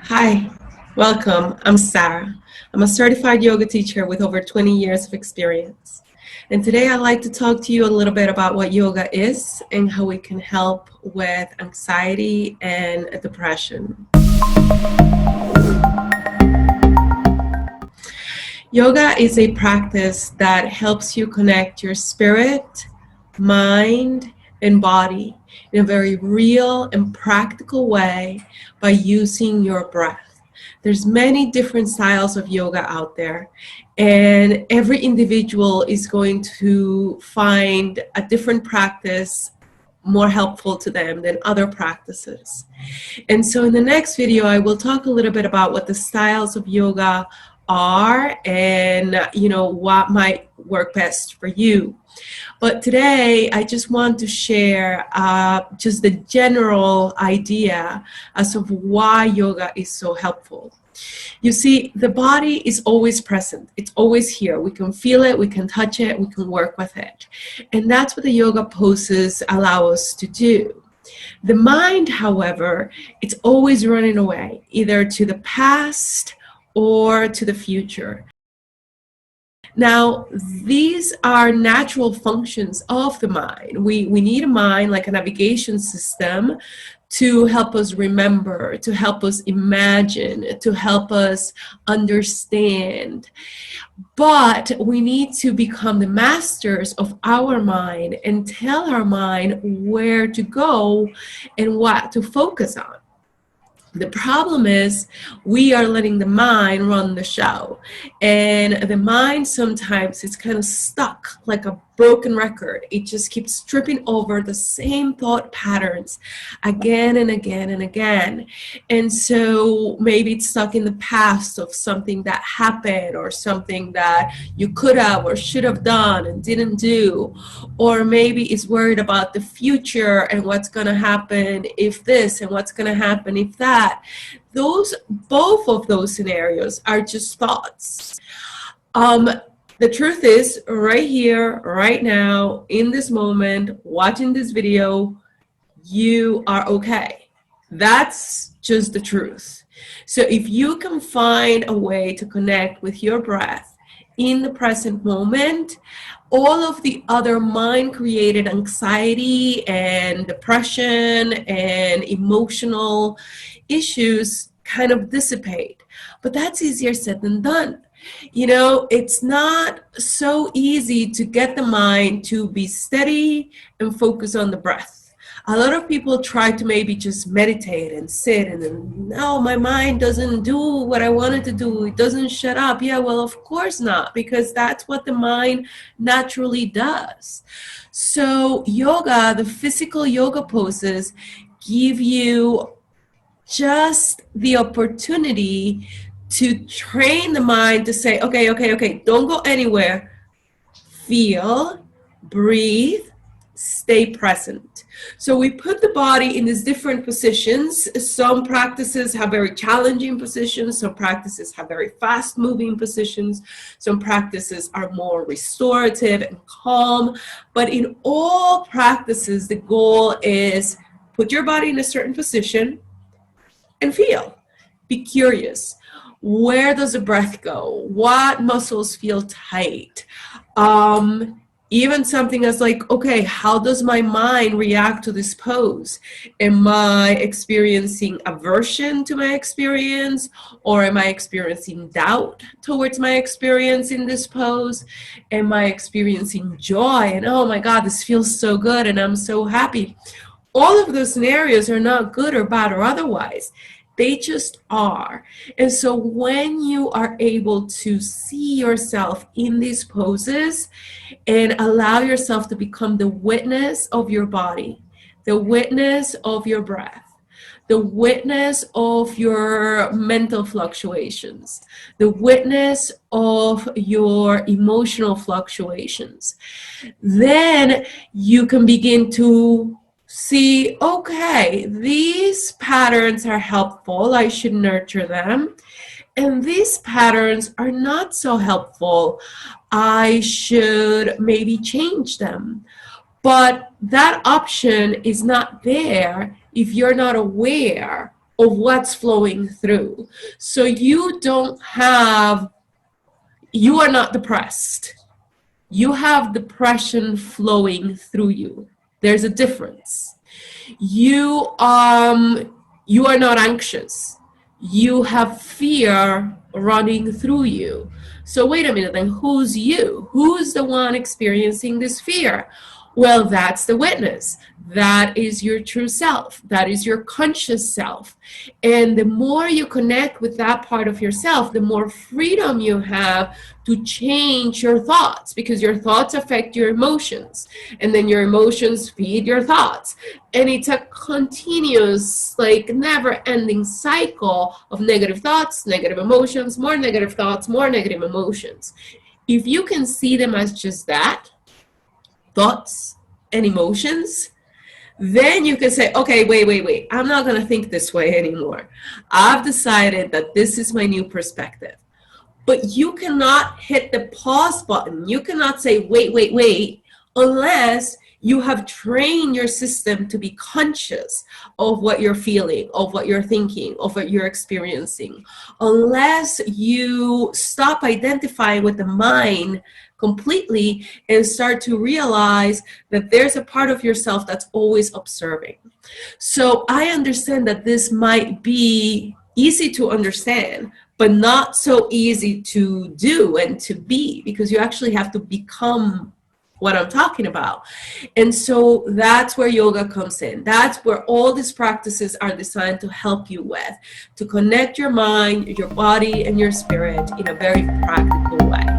Hi, welcome. I'm Sarah. I'm a certified yoga teacher with over 20 years of experience. And today I'd like to talk to you a little bit about what yoga is and how it can help with anxiety and depression. Yoga is a practice that helps you connect your spirit, mind, and body in a very real and practical way by using your breath. There's many different styles of yoga out there, and every individual is going to find a different practice more helpful to them than other practices. And so in the next video, I will talk a little bit about what the styles of yoga are and what might work best for you. But today I just want to share just the general idea as of why yoga is so helpful. You see, the body is always present. It's always here. We can feel it, we can touch it, we can work with it. And that's what the yoga poses allow us to do. The mind, however, it's always running away, either to the past or to the future. Now, these are natural functions of the mind. We need a mind like a navigation system to help us remember, to help us imagine, to help us understand. But we need to become the masters of our mind and tell our mind where to go and what to focus on. The problem is we are letting the mind run the show, and the mind sometimes is kind of stuck like a broken record. It just keeps tripping over the same thought patterns again and again and again. And so maybe it's stuck in the past of something that happened or something that you could have or should have done and didn't do. Or maybe it's worried about the future and what's going to happen if this and what's going to happen if that. Both of those scenarios are just thoughts. The truth is, right here, right now, in this moment, watching this video, you are okay. That's just the truth. So if you can find a way to connect with your breath in the present moment, all of the other mind-created anxiety and depression and emotional issues kind of dissipate. But that's easier said than done. You know, it's not so easy to get the mind to be steady and focus on the breath. A lot of people try to maybe just meditate and sit and then, no, my mind doesn't do what I want it to do. It doesn't shut up. Yeah, well, of course not, because that's what the mind naturally does. So yoga, the physical yoga poses, give you just the opportunity to train the mind to say, okay, don't go anywhere. Feel, breathe, stay present. So we put the body in these different positions. Some practices have very challenging positions. Some practices have very fast moving positions. Some practices are more restorative and calm. But in all practices, the goal is put your body in a certain position and feel. Be curious. Where does the breath go? What muscles feel tight? Even something as like, okay, how does my mind react to this pose? Am I experiencing aversion to my experience, or am I experiencing doubt towards my experience in this pose? Am I experiencing joy and, oh my God, this feels so good and I'm so happy? All of those scenarios are not good or bad or otherwise. They just are. And so when you are able to see yourself in these poses and allow yourself to become the witness of your body, the witness of your breath, the witness of your mental fluctuations, the witness of your emotional fluctuations, then you can begin to see, okay, these patterns are helpful, I should nurture them. And these patterns are not so helpful, I should maybe change them. But that option is not there if you're not aware of what's flowing through. So you are not depressed. You have depression flowing through you. There's a difference. You are not anxious. You have fear running through you. So wait a minute, then who's you? Who's the one experiencing this fear? Well, that's the witness. That is your true self. That is your conscious self. And the more you connect with that part of yourself, the more freedom you have to change your thoughts, because your thoughts affect your emotions, and then your emotions feed your thoughts. And it's a continuous, like, never-ending cycle of negative thoughts, negative emotions, more negative thoughts, more negative emotions. If you can see them as just that, thoughts and emotions, then you can say, okay, wait, I'm not going to think this way anymore. I've decided that this is my new perspective. But you cannot hit the pause button. You cannot say, wait, unless you have trained your system to be conscious of what you're feeling, of what you're thinking, of what you're experiencing. Unless you stop identifying with the mind completely and start to realize that there's a part of yourself that's always observing. So I understand that this might be easy to understand, but not so easy to do and to be, because you actually have to become what I'm talking about. And so that's where yoga comes in. That's where all these practices are designed to help you with, to connect your mind, your body, and your spirit in a very practical way.